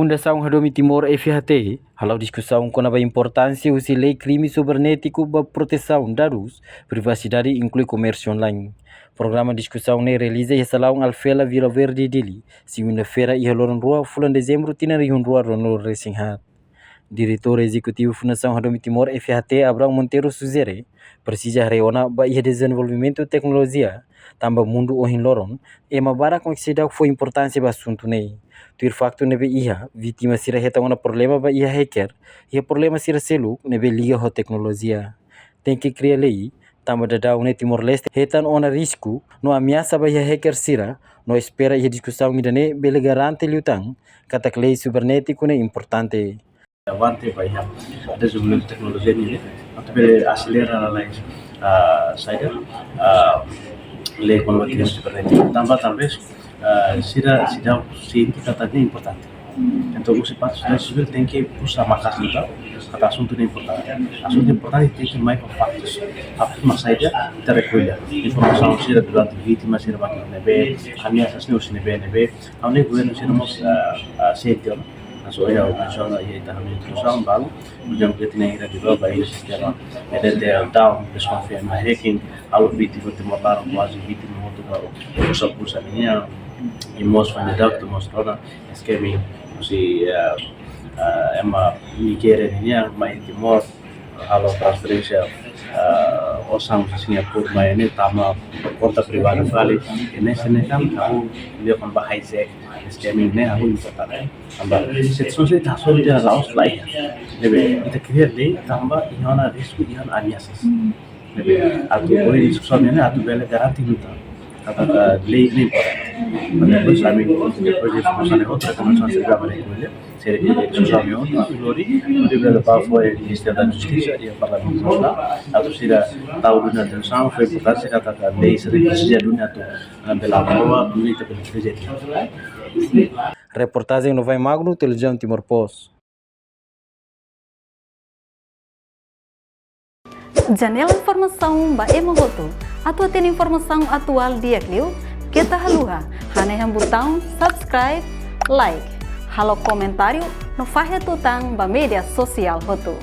Fundação Redomi Timor FHT, halau discussão com a importância da lei crime cibernético para proteção de dados, privacidade inclui comércio online. Programa discussão ne realiza e salão Alfela Vila Verde Dili, segunda-feira e haloran rua, fulan dezembro, tina rihun rua Ronald Racinghat. Diretor Executivo Fundação Redomi Timor FHT Abrão Monteiro Suzere, precisa reona ba ia desenvolvimento tecnologia, tambah mundo ohin loron, e mabara com que se dá foi importância ba assunto nei. Tuir facto nebe iha, vítima sira heta una problema ba iha hacker, ia problema sira selu nebe liga ho tecnologia. Tem que criar lei, tambah da une Timor-Leste hetan ona risco, no ameaça ba iha hacker sira, no espera ia discussão midane bele garante liutang, kata lei cibernético ne importante. Avante vai desenvolvimento de tecnologia ini atau bele acelera a saída lei com a cibernética tambah talvez sida científica katanya importante. Então os particulares civil tem que usar marcas lutar kata assunto importante tem que mais factos mas saída kita recolher informação sida durante vítima sida makin nebe ameaças nebe aonde governo sida mos sente so ya usaha ya tahun itu usaha baru yang kita tinggal di bawah bayi sistem ada down desconfiança hacking algo vítima de matar quase vítima muito baru pusat ini yang imos vanidade que mostrou esquema se ema Nigeria ini yang main Timor halo transferência osang Singapura main ini tama kontak pribadi kali ini senekan aku dia kan bahaya esquema ini aku importante tambah situação se tá só de laos lain nebe kita clear lei tambah ihana risco ihana ameaças nebe atu oi discussão ini atu bela garanti luta kata lei ini depois kami depois de informação outra começou a chegar para ele ser discussão lori de para foi ministério da justiça e parlamento nacional atu sira tahu dunia tensão foi importante kata lei seria dunia tu bela bawa dunia itu terjadi. Reportagem no Vai Magno, Televisão Timor Post. Janela informação ba emogoto. Atau tem informação atual dia kliu, kita haluha. Haneham botão subscribe, like. Halo komentário no fahe tutang ba media sosial hotu.